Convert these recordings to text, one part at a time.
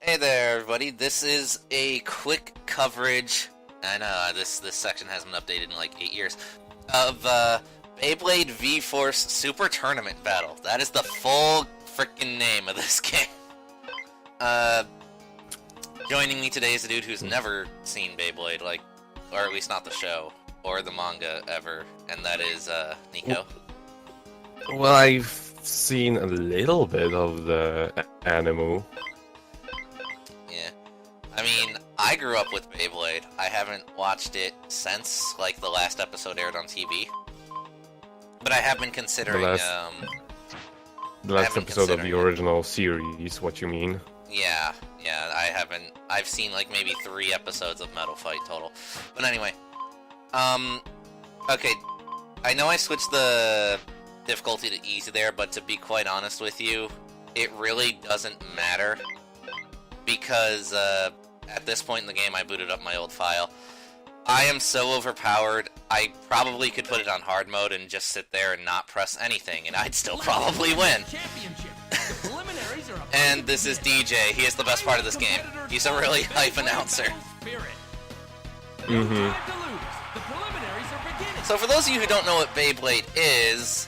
Hey there, everybody. This is a quick coverage. I know this section hasn't been updated in like 8 years. Of Beyblade V-Force Super Tournament Battle. That is the full freaking name of this game. Joining me today is a dude who's never seen Beyblade, or at least not the show or the manga ever, and that is Nico. Well, I've seen a little bit of the anime. Yeah. I mean, I grew up with Beyblade. I haven't watched it since, like, the last episode aired on TV. But I have been considering, The last episode of the original series, what you mean? Yeah, I haven't... I've seen, like, maybe 3 episodes of Metal Fight total. But anyway. Okay. I know I switched the difficulty to easy there, but to be quite honest with you, it really doesn't matter. Because, at this point in the game, I booted up my old file. I am so overpowered, I probably could put it on hard mode and just sit there and not press anything, and I'd still probably win. And this is DJ. He is the best part of this game. He's a really hype announcer. So for those of you who don't know what Beyblade is,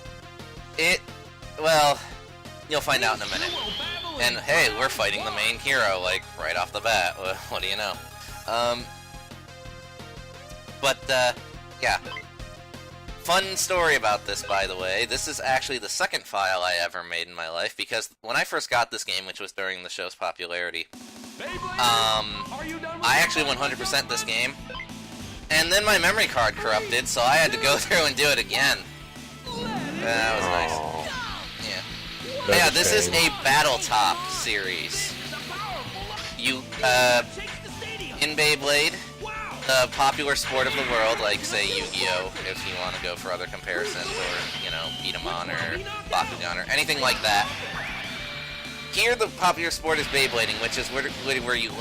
well, you'll find out in a minute. And hey, we're fighting the main hero, like, right off the bat. What do you know? Yeah. Fun story about this, by the way. This is actually the second file I ever made in my life, because when I first got this game, which was during the show's popularity, I actually 100% this game, and then my memory card corrupted, so I had to go through and do it again. That was nice. Yeah. Yeah, this is a Battletop series. You, in Beyblade, the popular sport of the world, like, say, Yu-Gi-Oh!, if you want to go for other comparisons, or, you know, Beat-em-on, or Bakugan, or anything like that. Here, the popular sport is Beyblading, which is where you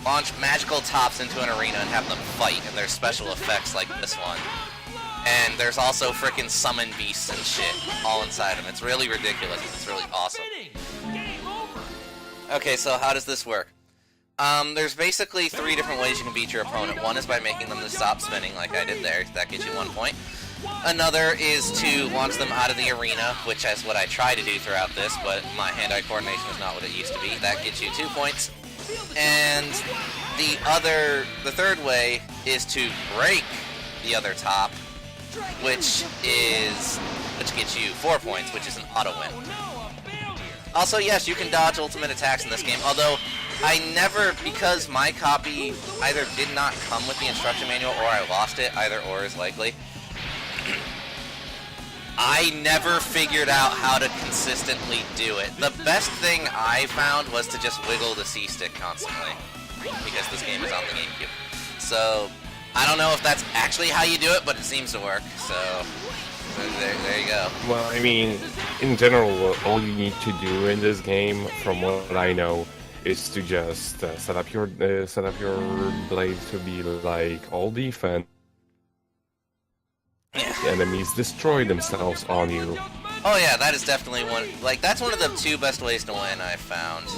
launch magical tops into an arena and have them fight, and there's special effects like this one. And there's also frickin' summon beasts and shit all inside them. It's really ridiculous. It's really awesome. Okay, so how does this work? There's basically 3 different ways you can beat your opponent. One is by making them to stop spinning, like I did there. That gets you 1 point. Another is to launch them out of the arena, which is what I try to do throughout this, but my hand-eye coordination is not what it used to be. That gets you 2 points. And the third way is to break the other top, which gets you 4 points, which is an auto-win. Also, yes, you can dodge ultimate attacks in this game, although I never, because my copy either did not come with the instruction manual or I lost it, either or is likely, I never figured out how to consistently do it. The best thing I found was to just wiggle the C-stick constantly, because this game is on the GameCube. So, I don't know if that's actually how you do it, but it seems to work, so there you go. Well, I mean, in general, all you need to do in this game, from what I know, is to just set up your blade to be like all defense. The enemies destroy themselves on you. Oh yeah, that is definitely one. Like, that's one of the 2 best ways to win I've found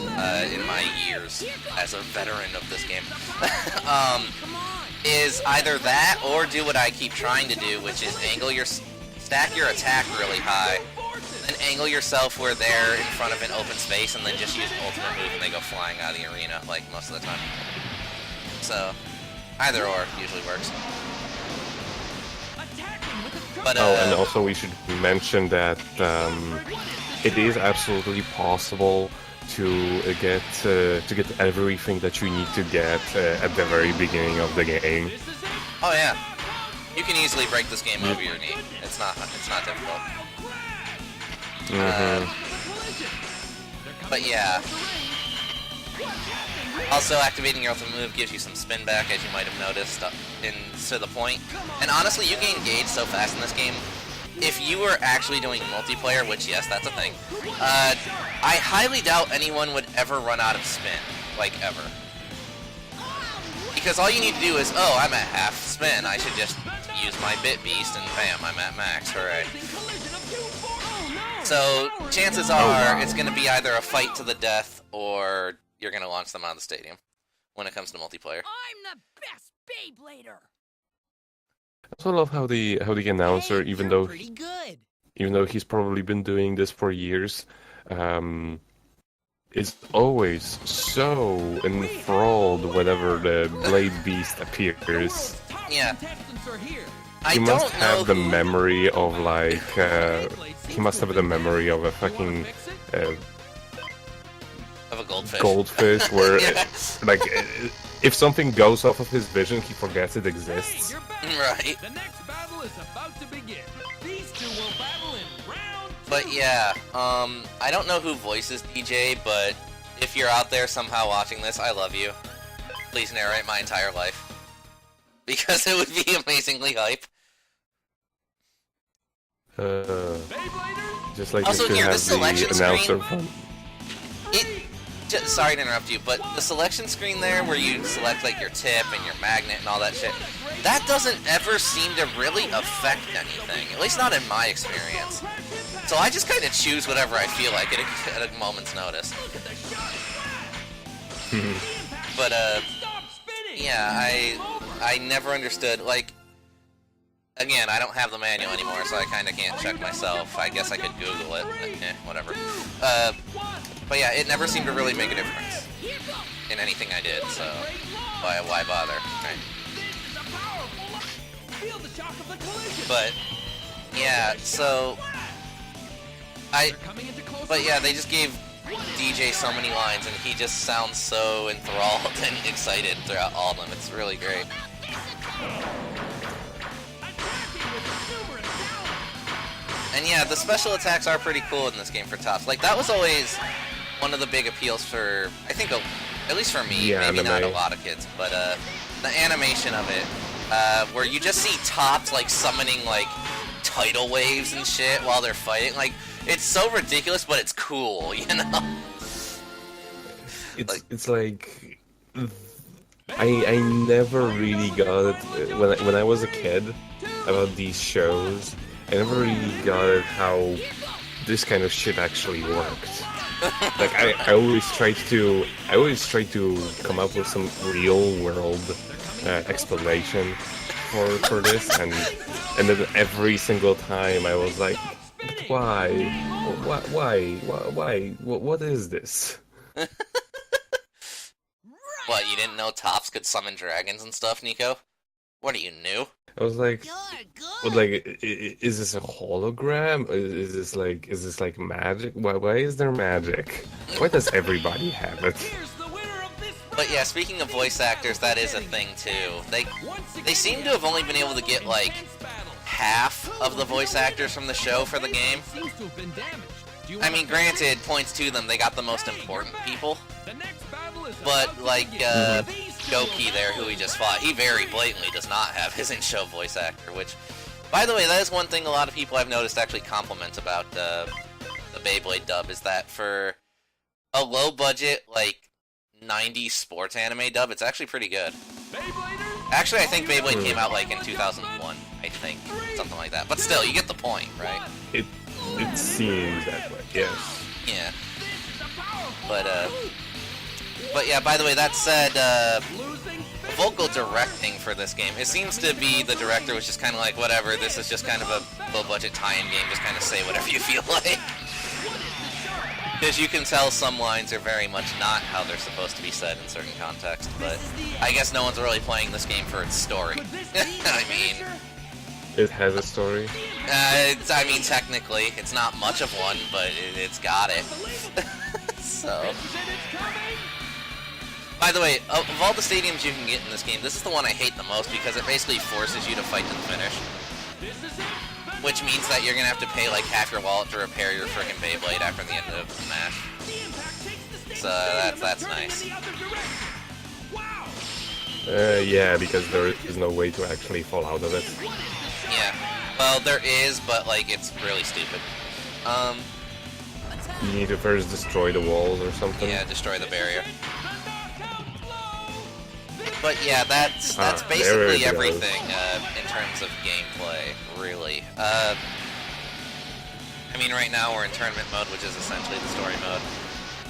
in my years as a veteran of this game. Is either that or do what I keep trying to do, which is stack your attack really high, then angle yourself where they're in front of an open space, and then just use an ultimate move and they go flying out of the arena, like, most of the time. So, either or usually works. But, and also we should mention that it is absolutely possible to get everything that you need to get at the very beginning of the game. Oh yeah. You can easily break this game over your knee. It's not difficult. But yeah. Also, activating your ultimate move gives you some spin back, as you might have noticed, to the point. And honestly, you gain gauge so fast in this game. If you were actually doing multiplayer, which yes, that's a thing, I highly doubt anyone would ever run out of spin, like ever. Because all you need to do is, oh, I'm at half spin, I should just use my Bit Beast, and bam, I'm at max, hooray. So, chances are, it's going to be either a fight to the death, or you're gonna launch them out of the stadium when it comes to multiplayer. I'm the best Beyblader. I also love how the announcer, Hey, even you're though pretty good. he's probably been doing this for years, is always so enthralled whenever the Blade Beast appears. Yeah. He I must don't have know the who- memory of like he must have the memory of a fucking of a goldfish. goldfish where Yeah. like if something goes off of his vision, he forgets it exists. Right. The next battle is about to begin. These two will battle in round 2. But yeah, I don't know who voices DJ, but if you're out there somehow watching this, I love you. Please narrate my entire life. Because it would be amazingly hype. Just like Also, you should here, the have the selection announcer screen- from Sorry to interrupt you, but the selection screen there where you select like your tip and your magnet and all that shit, that doesn't ever seem to really affect anything. At least not in my experience. So I just kind of choose whatever I feel like at a moment's notice. But yeah, I never understood, like, again, I don't have the manual anymore, so I kind of can't check myself. I guess I could Google it. Whatever. But yeah, it never seemed to really make a difference in anything I did, so why bother, right? But yeah, so but yeah, they just gave DJ so many lines, and he just sounds so enthralled and excited throughout all of them. It's really great. And yeah, the special attacks are pretty cool in this game for Tops. Like, that was always one of the big appeals for, I think, at least for me, Yeah, maybe not a anime. lot of kids, but the animation of it, where you just see Tops, like, summoning, like, tidal waves and shit while they're fighting. Like, it's so ridiculous, but it's cool, you know? it's like I never really got it when I was a kid about these shows. I never really got it how this kind of shit actually worked. Like I always tried to come up with some real world explanation for this, and then every single time I was like, why, what is this? What, you didn't know Tops could summon dragons and stuff, Nico? What, are you new? I was like, Good. but like, is this a hologram? Is this like magic? Why is there magic? Why does everybody have it? Here's the winner of this But yeah, speaking of voice actors, that is a thing too. They seem to have only been able to get like half of the voice actors from the show for the game. seems to have been damaged. Do you I want mean, to- granted, points to them, they got the most important people. The next battle is But about to like begin. These two will Goki there, battle who we in just fought, he very blatantly does not have his in-show voice actor. Which, by the way, that is one thing a lot of people I've noticed actually compliment about the Beyblade dub, is that for a low-budget like 90s sports anime dub, it's actually pretty good. Beybladers, Actually, I think Beyblade came out like in 2001, I think, something like that. But still, you get the point, right? It seems that way. Yes. Yeah. But yeah, by the way, that said, losing vocal directing for this game, it seems to be the director was just kind of like, whatever, this is just kind of a low-budget tie-in game, just kind of say whatever you feel like. Because you can tell some lines are very much not how they're supposed to be said in certain contexts, but I guess no one's really playing this game for its story. I mean, It has a story. I mean, technically, it's not much of one, but it's got it. So... By the way, of all the stadiums you can get in this game, this is the one I hate the most because it basically forces you to fight to the finish. Which means that you're gonna have to pay like half your wallet to repair your frickin' Beyblade after the end of the match. So that's nice. Yeah, because there is no way to actually fall out of it. Yeah. Well, there is, but like it's really stupid. You need to first destroy the walls or something. Yeah, destroy the barrier. But yeah, that's there basically it goes. everything in terms of gameplay, really. I mean, right now we're in tournament mode, which is essentially the story mode.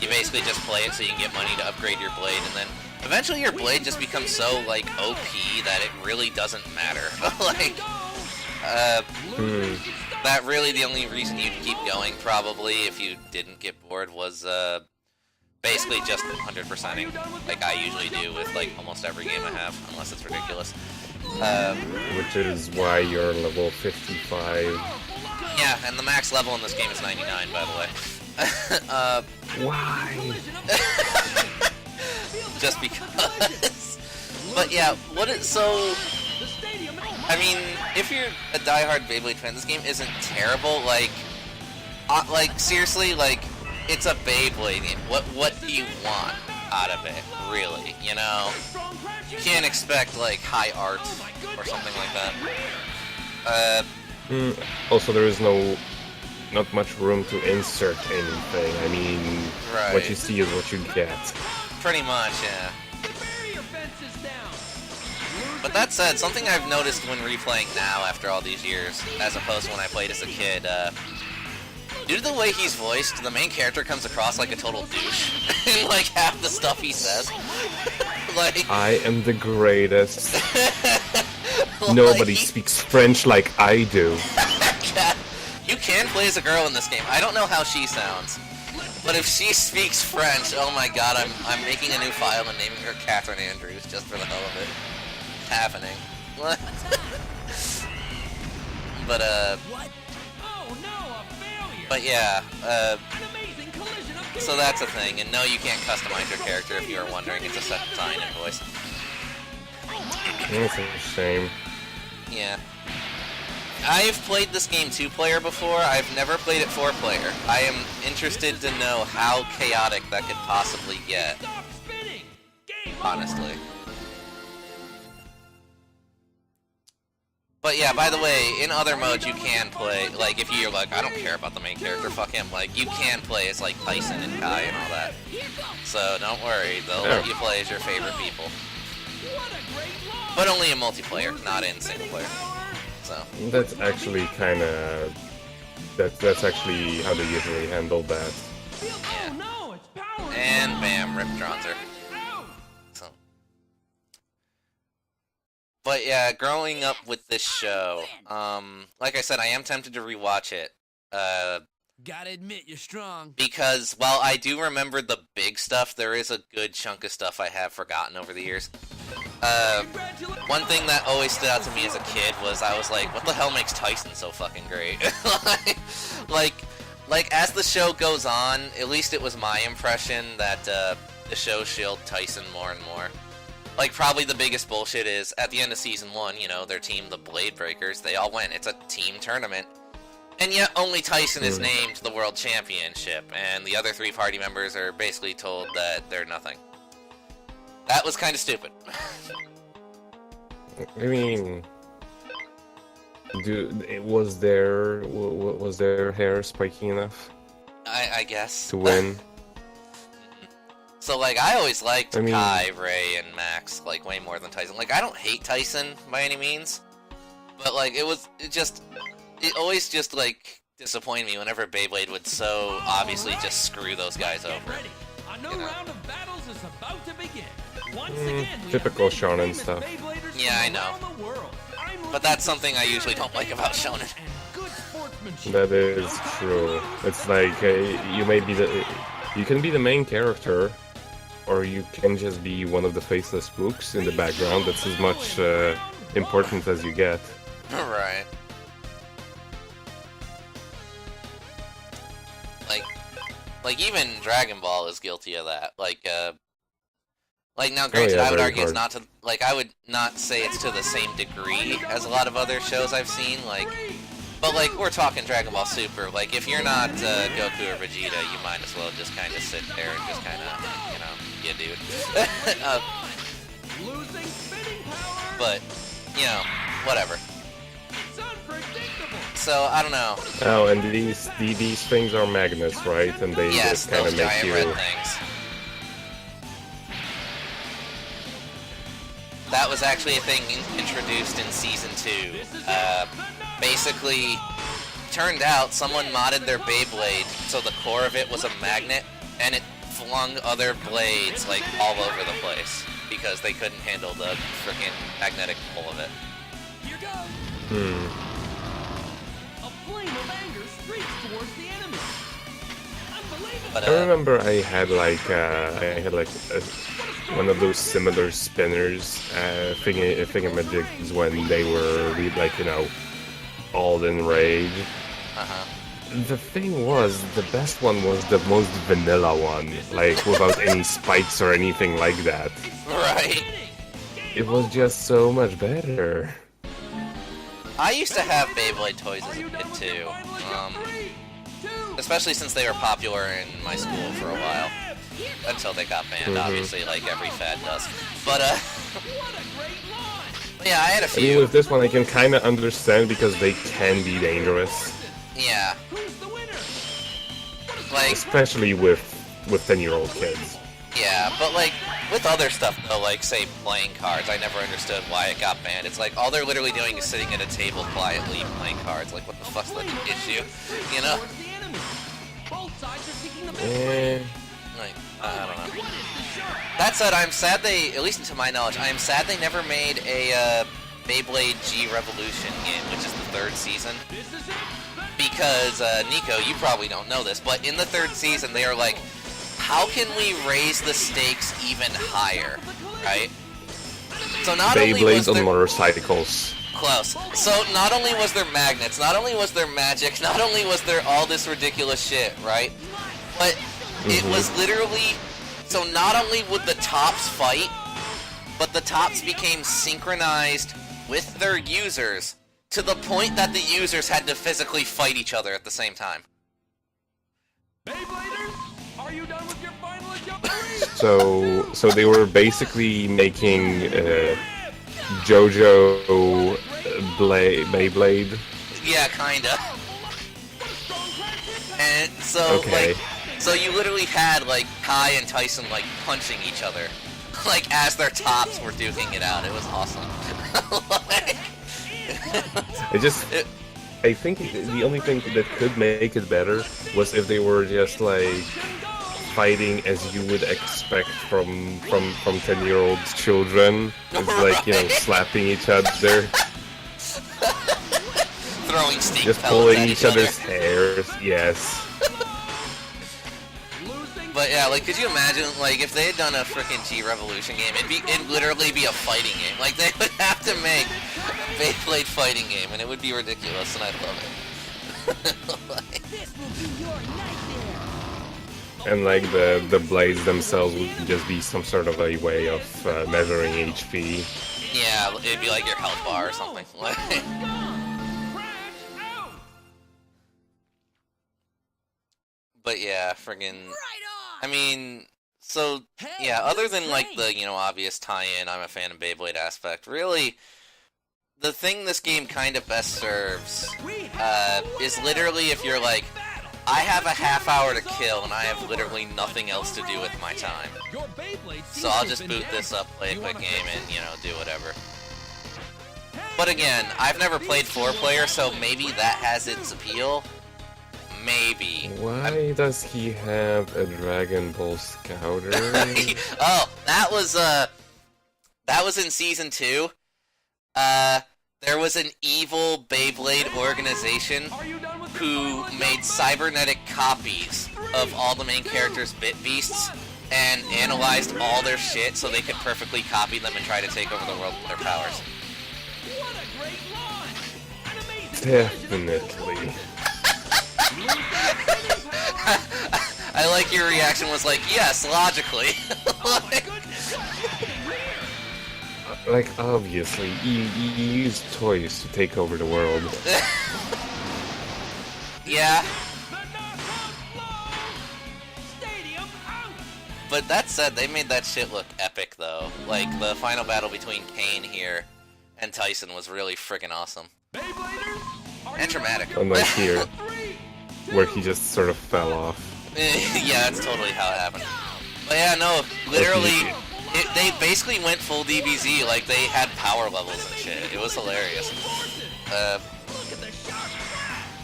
You basically just play it so you can get money to upgrade your blade, and then eventually your blade just becomes so, like, OP that it really doesn't matter. Like, that really the only reason you'd keep going, probably, if you didn't get bored, was, basically just 100%ing, like I usually do with, like, almost every game I have, unless it's ridiculous. Which is why you're level 55. Yeah, and the max level in this game is 99, by the way. Why? Just because. But yeah, so... I mean, if you're a diehard Beyblade fan, this game isn't terrible, like, seriously, like, it's a Beyblade game. What do you want out of it, really, you know? You can't expect, like, high art or something like that. Also, there is not much room to insert anything. I mean, Right. what you see is what you get. Pretty much, yeah. But that said, something I've noticed when replaying now after all these years, as opposed to when I played as a kid, due to the way he's voiced, the main character comes across like a total douche in like half the stuff he says. Like, I am the greatest. Nobody speaks French like I do. You can play as a girl in this game. I don't know how she sounds, but if she speaks French, oh my god, I'm making a new file and naming her Catherine Andrews just for the hell of it. It's happening. But But yeah, so that's a thing, and no, you can't customize your character if you are wondering, it's a set design invoice. That's a shame. Yeah. I've played this game 2-player before, I've never played it 4-player. I am interested to know how chaotic that could possibly get. Honestly. But yeah, by the way, in other modes you can play, like, if you're like, I don't care about the main character, fuck him, like, you can play as, like, Tyson and Kai and all that. So don't worry, they'll let you play as your favorite people. But only in multiplayer, not in single player. So. That's actually kinda... That's actually how they usually handle that. Yeah. And bam, rip Dronzer. So. But yeah, growing up with this show, like I said, I am tempted to rewatch it. Gotta admit, you're strong. Because while I do remember the big stuff, there is a good chunk of stuff I have forgotten over the years. One thing that always stood out to me as a kid was I was like, what the hell makes Tyson so fucking great? like as the show goes on, at least it was my impression that the show shielded Tyson more and more. Like, probably the biggest bullshit is, at the end of Season 1, you know, their team, the Blade Breakers, they all went. It's a team tournament. And yet, only Tyson is named the World Championship, and the other 3 party members are basically told that they're nothing. That was kind of stupid. I mean... was their hair spiky enough? I guess. To win? So, like, I always liked Kai, Ray, and Max, like, way more than Tyson. Like, I don't hate Tyson by any means, but, like, it always just, like, disappointed me whenever Beyblade would so obviously just screw those guys over. A new round of battles is about to begin. Once again, typical shonen stuff. Yeah, I know. But that's something I usually don't like about shonen. That is true. It's like, you can be the main character, or you can just be one of the faceless spooks in the background. That's as much important as you get. Right. Like even Dragon Ball is guilty of that. Like now, granted, I would argue it's not to, like, I would not say it's to the same degree as a lot of other shows I've seen, like, but, like, we're talking Dragon Ball Super, like, if you're not Goku or Vegeta, you might as well just kind of sit there and just kind of, you know, yeah, dude. But, you know, whatever. So, I don't know. Oh, and these things are magnets, right? And they just kind of make you... Red things. That was actually a thing introduced in Season 2. Basically, turned out someone modded their Beyblade so the core of it was a magnet, and it flung other blades, like, all over the place. Because they couldn't handle the freaking magnetic pull of it. Here goes. A flame of anger streaks towards the enemy. Unbelievable. But, I remember I had like one of those similar spinners, thingamajigs when they were like, you know, all in rage. The thing was, the best one was the most vanilla one, like without any spikes or anything like that. Right. It was just so much better. I used to have Beyblade toys as a kid too, especially since they were popular in my school for a while, until they got banned, obviously, like every fad does. But, yeah, I had a I mean, few. with this one I can kind of understand because they can be dangerous. Yeah. Like, especially with 10-year-old kids. yeah, but like, with other stuff though, like, say, playing cards, I never understood why it got banned. It's like, all they're literally doing is sitting at a table quietly playing cards. Like, what the fuck's the issue? You know? Like, I don't know. That said, I'm sad they, at least to my knowledge, I am sad they never made a, Beyblade G Revolution game, which is the 3rd season. Because, Nico, you probably don't know this, but in the 3rd season, they are like, how can we raise the stakes even higher, right? So not only was Beyblades on there... motorcycles. Close. So not only was there magnets, not only was there magic, not only was there all this ridiculous shit, right? But it was literally... So not only would the tops fight, but the tops became synchronized with their users, to the point that the users had to physically fight each other at the same time. Beybladers, are you done with your final So they were basically making JoJo Beyblade. Yeah, kinda. And so, okay. like, so you literally had, like, Kai and Tyson, like, punching each other, like, as their tops were duking it out. It was awesome. Like... I think the only thing that could make it better was if they were just like fighting as you would expect from 10-year-old children. It's like, you know, slapping each other, throwing steak just pellets pulling at each other's hairs. Yes. But yeah, like, could you imagine, like, if they had done a frickin' G Revolution game, it'd literally be a fighting game. Like, they would have to make a Beyblade fighting game, and it would be ridiculous, and I'd love it. Like... And like the blades themselves would just be some sort of a way of measuring HP. Yeah, it'd be like your health bar or something. But yeah, friggin'... I mean, so, yeah, other than, like, the, you know, obvious tie-in, I'm a fan of Beyblade aspect, really, the thing this game kind of best serves, is literally if you're like, I have a half hour to kill, and I have literally nothing else to do with my time. So I'll just boot this up, play a quick game, and, you know, do whatever. But again, I've never played 4-player, so maybe that has its appeal. Maybe. Why does he have a Dragon Ball Scouter? Oh, that was in Season 2. There was an evil Beyblade organization who made cybernetic copies of all the main characters' bit beasts and analyzed all their shit so they could perfectly copy them and try to take over the world with their powers. Definitely. I like your reaction was like, yes, logically. Like, obviously, you use toys to take over the world. Yeah. But that said, they made that shit look epic, though. Like, the final battle between Kane here and Tyson was really friggin' awesome. And dramatic. Unlike here, where he just sort of fell off. Yeah, that's totally how it happened. But yeah, no, literally, they basically went full DBZ, like they had power levels and shit. It was hilarious.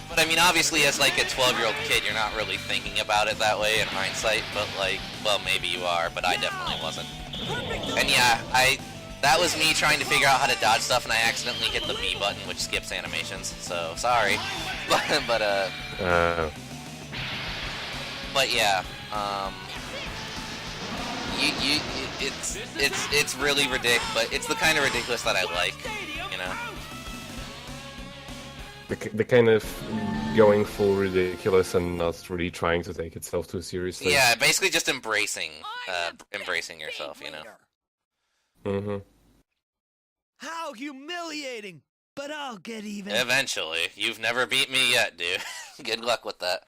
But But I mean, obviously, as like a 12-year-old kid, you're not really thinking about it that way in hindsight. But like, well, maybe you are, but I definitely wasn't. And yeah, that was me trying to figure out how to dodge stuff, and I accidentally hit the B button, which skips animations. So sorry, but yeah, it's really ridiculous, but it's the kind of ridiculous that I like, you know. The kind of going full ridiculous and not really trying to take itself too seriously. Yeah, basically just embracing yourself, you know. Mm-hmm. How humiliating! But I'll get even. Eventually. You've never beat me yet, dude. Good luck with that.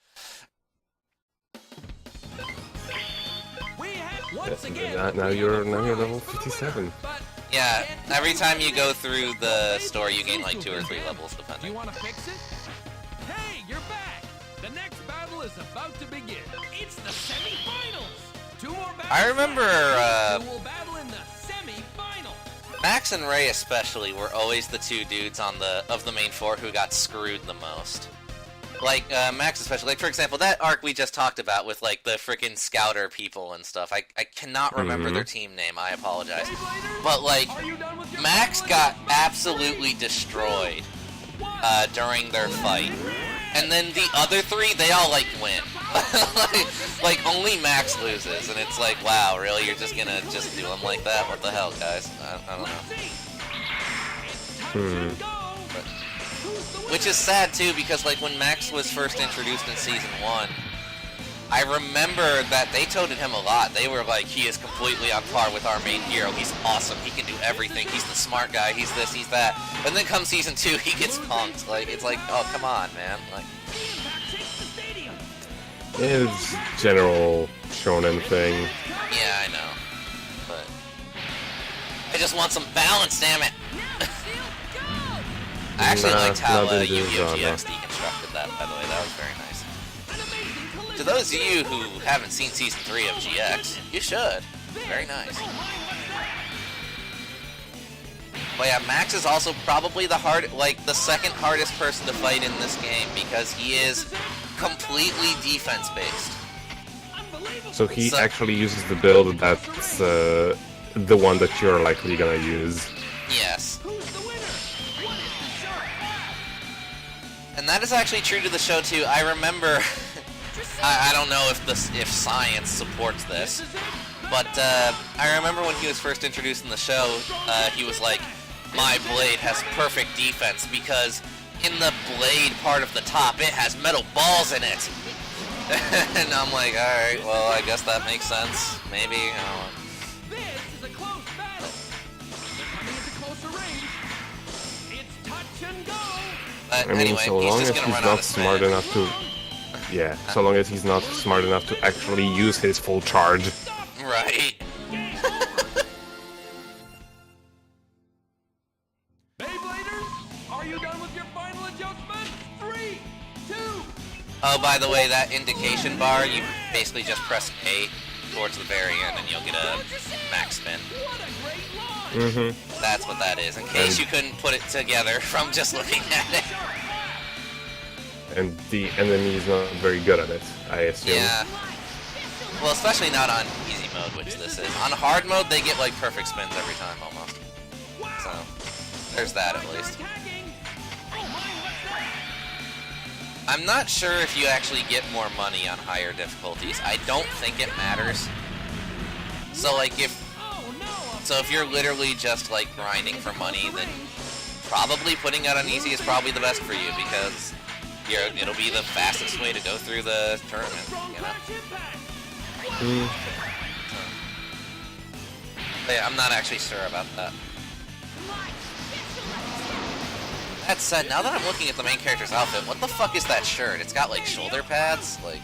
Once again, Now you're level 57. Yeah, every time you go through the store, you gain like 2 or 3 levels, Do you depending. want to fix it? Hey, you're back! The next battle is about to begin. It's the semifinals. 2 more battles. I remember, Who will battle in the semifinals? Max and Ray especially were always the 2 dudes of the main 4 who got screwed the most. Like, Max especially, like, for example, that arc we just talked about with, like, the frickin' scouter people and stuff, I cannot remember their team name, I apologize. But, like, Max got absolutely destroyed, during their fight. And then the other 3, they all, like, win. like, only Max loses, and it's like, wow, really, you're just gonna just do them like that? What the hell, guys? I don't know. Which is sad, too, because, like, when Max was first introduced in Season 1, I remember that they toted him a lot. They were like, he is completely on par with our main hero. He's awesome. He can do everything. He's the smart guy. He's this, he's that. And then comes Season 2, he gets punked. Like, it's like, oh, come on, man. Like, It's general shonen thing. yeah, I know. But I just want some balance, damn it. I actually liked how Yu-Gi-Oh! GX deconstructed that, by the way. That was very nice. To those of you who haven't seen Season 3 of GX, you should. Very nice. But yeah, Max is also probably the second hardest person to fight in this game because he is completely defense-based. So he actually uses the build that's the one that you're likely gonna use. Yes. And that is actually true to the show too. I remember, I don't know if science supports this, but I remember when he was first introduced in the show, he was like, my blade has perfect defense because in the blade part of the top, it has metal balls in it. And I'm like, alright, well, I guess that makes sense. Maybe, I don't know. This is a close battle. They're coming into closer range. It's touch and go. But I mean, anyway, so he's long just as gonna he's run out not of smart spin. enough to... Yeah, so long as he's not smart enough to actually use his full charge. Right. Beybladers, are you done with your final adjustment? 3, 2. Oh, by the way, that indication bar, you basically just press A towards the very end and you'll get a max spin. What a great launch. That's what that is, in case you couldn't put it together from just looking at it. And the enemy is not very good at it, I assume. Yeah. Well, especially not on easy mode, which this is. On hard mode, they get like perfect spins every time, almost. So, there's that at least. I'm not sure if you actually get more money on higher difficulties. I don't think it matters. So, like, if you're literally just, like, grinding for money, then probably putting it on easy is probably the best for you, because it'll be the fastest way to go through the tournament, you know? But yeah, I'm not actually sure about that. That said, now that I'm looking at the main character's outfit, what the fuck is that shirt? It's got, like, shoulder pads? Like...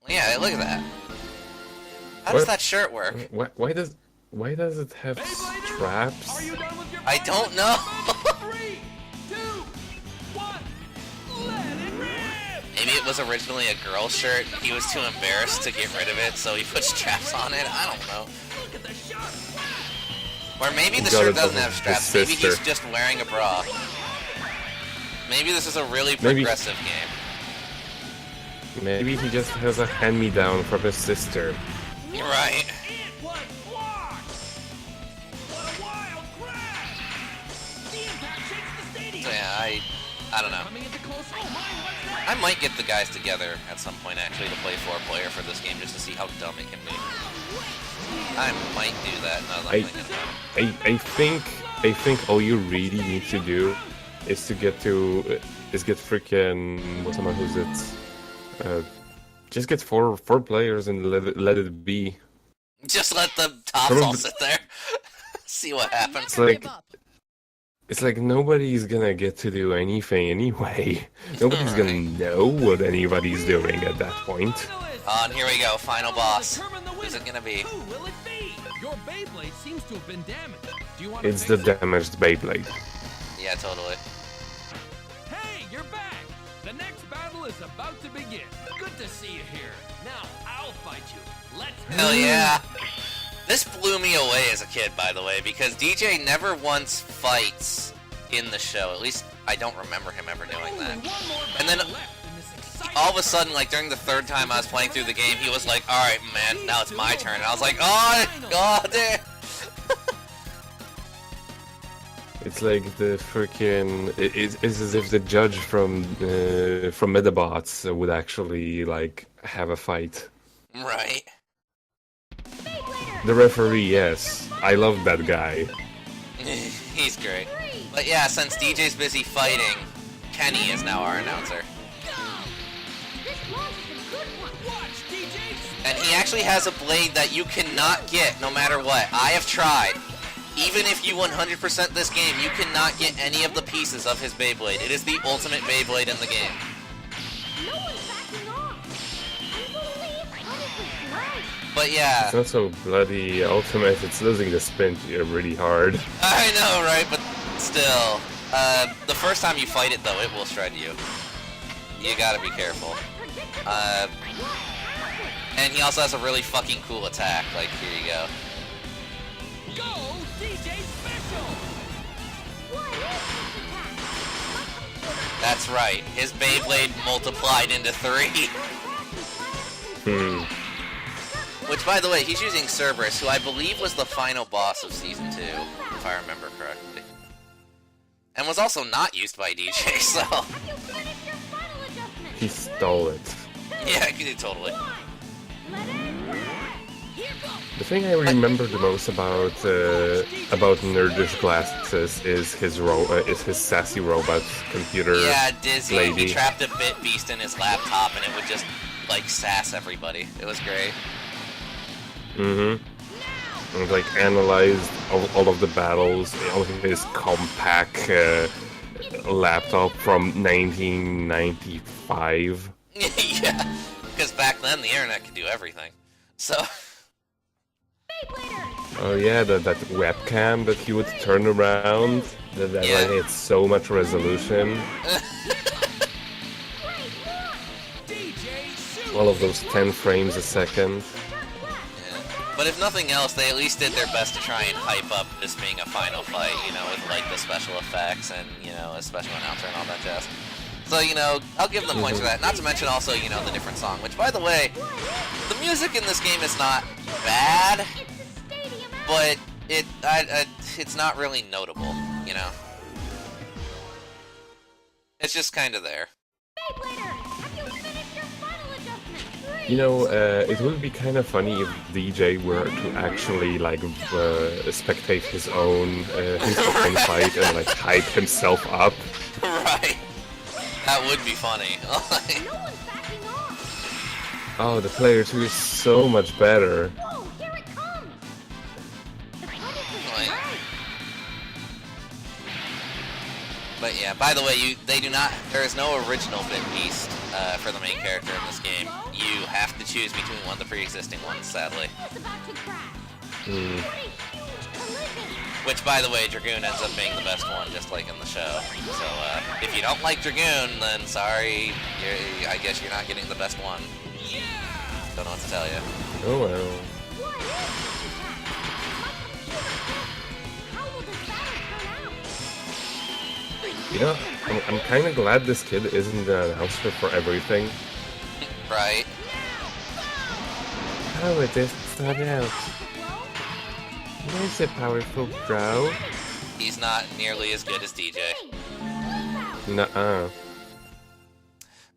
Yeah, look at that. How does that shirt work? Why does it have straps? I don't know. 3, 2, 1. Let it rip. Maybe it was originally a girl shirt. He was too embarrassed to get rid of it, so he put straps on it. I don't know. Look at the shot. Or maybe the got shirt it doesn't from have straps. his Maybe he's sister. just wearing a bra. Maybe this is a really Maybe- progressive game. Maybe he just has a hand-me-down from his sister. You're right. It was blocked! What a wild crash! The impact shakes the stadium! So yeah, I don't know. Coming into close. Oh my, what's that? I might get the guys together at some point actually to play 4-player for this game just to see how dumb it can be. I might do that now that I'm thinking about it. I think all you really need to do is to get freaking who's it? Just get four players and let it be. Just let the tops all sit there. See what happens. It's like nobody's gonna get to do anything anyway. Nobody's gonna know what anybody's doing at that point. And here we go, final boss. Determine the Who's it winner. gonna be? Who will it be? Your Beyblade seems to have been damaged. Do you want It's to the fix it? damaged Beyblade. Yeah, totally. Hey, you're back! The next battle is about to begin. Good to see you here. Now, I'll fight you. Let's Hell yeah. This blew me away as a kid, by the way, because DJ never once fights in the show. At least I don't remember him ever doing that. And then all of a sudden, like during the third time I was playing through the game, he was like, "All right, man, now it's my turn." And I was like, "Oh, God, damn." It's like the freaking. It's as if the judge from Medabots would actually like have a fight. Right. The referee, yes, I love that guy. He's great. But yeah, since DJ's busy fighting, Kenny is now our announcer. watch, DJ. And he actually has a blade that you cannot get no matter what. I have tried. Even if you 100% this game, you cannot get any of the pieces of his Beyblade. It is the ultimate Beyblade in the game. But yeah, It's not so bloody ultimate. It's losing the spin really hard. I know, right? But still, the first time you fight it, though, it will shred you. You gotta be careful. And he also has a really fucking cool attack. Like, here you go. Go, DJ Special. That's right. His Beyblade multiplied into 3. Which, by the way, he's using Cerberus, who I believe was the final boss of Season 2, if I remember correctly. And was also not used by DJ, so... He stole it. Yeah, totally. The thing I remember the most about Nerdish Glasses is his sassy robot computer. Yeah, Dizzy. lady. He trapped a bit beast in his laptop, and it would just, like, sass everybody. It was great. And like analyzed all of the battles on his compact laptop from 1995. Yeah, because back then the internet could do everything. So... Oh yeah, that webcam that he would turn around. That Yeah. had so much resolution. All of those 10 frames a second. But if nothing else, they at least did their best to try and hype up this being a final fight, you know, with like the special effects and, you know, a special announcer and all that jazz. So, you know, I'll give them points for that. Not to mention also, you know, the different song, which, by the way, the music in this game is not bad, but it's not really notable, you know? It's just kind of there. You know, it would be kind of funny if DJ were to actually like spectate his own fight and like hype himself up. Right. That would be funny. Oh, the player 2 is so much better. But yeah, by the way, there is no original Bit Beast for the main character in this game. You have to choose between one of the pre-existing ones, sadly. Which, by the way, Dragoon ends up being the best one, just like in the show. So, if you don't like Dragoon, then sorry, I guess you're not getting the best one. Don't know what to tell you. Oh well. You know, I'm kind of glad this kid isn't an announcer for everything. Right. How would this start out? There's a powerful pro. He's not nearly as good as DJ. Nuh-uh.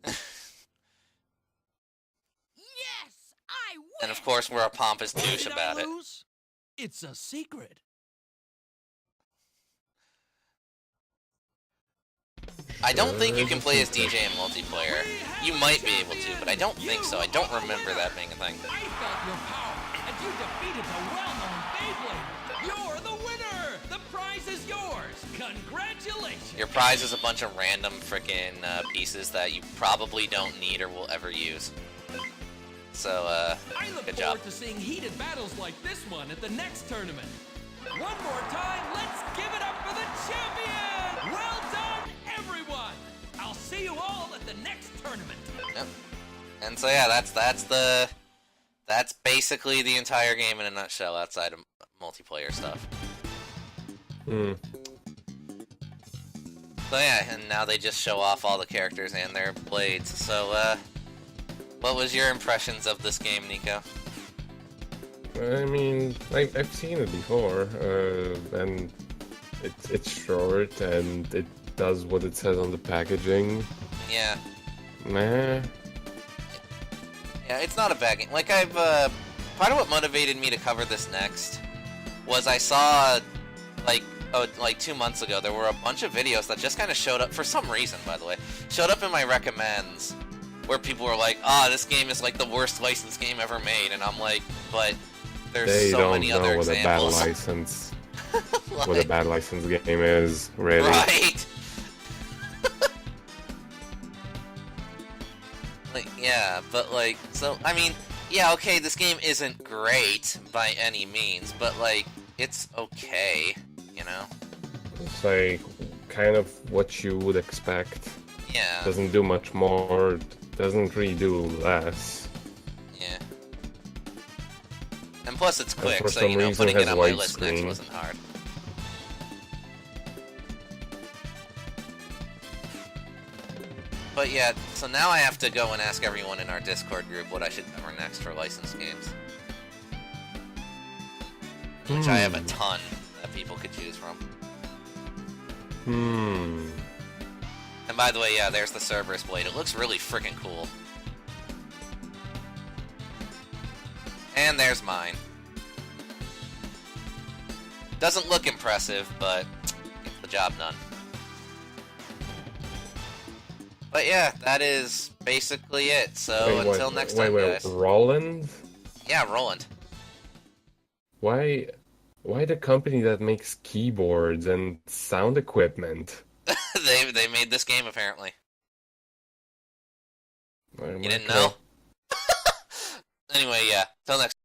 Yes, I win. And of course, we're a pompous douche Did about I it. lose? It's a secret. I don't think you can play as DJ in multiplayer. You might be able to, but I don't think so. I don't remember that being a thing. I felt your power, and you defeated the well-known Beyblade. You're the winner. The prize is yours. Congratulations. Your prize is a bunch of random frickin' pieces that you probably don't need or will ever use. So, I look good forward job. to seeing heated battles like this one at the next tournament. One more time, let's give it up for the champion! Well done, everyone! I'll see you all at the next tournament. Yep. And so yeah, that's basically the entire game in a nutshell outside of multiplayer stuff. So yeah, and now they just show off all the characters and their blades. So what was your impressions of this game, Nico? I mean, I've seen it before, and it's short, and it does what it says on the packaging. Yeah. Meh. Yeah, it's not a bad game. Like, part of what motivated me to cover this next was I saw, like 2 months ago, there were a bunch of videos that just kind of showed up, for some reason, by the way, showed up in my recommends, where people were like, this game is like the worst licensed game ever made, and I'm like, but there's They so don't many know other what examples. a bad license, Like, what a bad license game is, really. right? Like, yeah, but like, so, I mean, yeah, okay, this game isn't great by any means, but like, it's okay, you know? It's like kind of what you would expect. Yeah. Doesn't do much more, doesn't really do less. Yeah. And plus it's quick, for so some you know, reason putting it has on my list next widescreen. wasn't hard. But yeah, so now I have to go and ask everyone in our Discord group what I should cover next for licensed games. Which I have a ton that people could choose from. And by the way, yeah, there's the Cerberus blade. It looks really freaking cool. And there's mine. Doesn't look impressive, but gets the job done. But yeah, that is basically it. So until next time, guys. Roland? Yeah, Roland. Why the company that makes keyboards and sound equipment? they made this game apparently. You You didn't know? Anyway, yeah. Till next.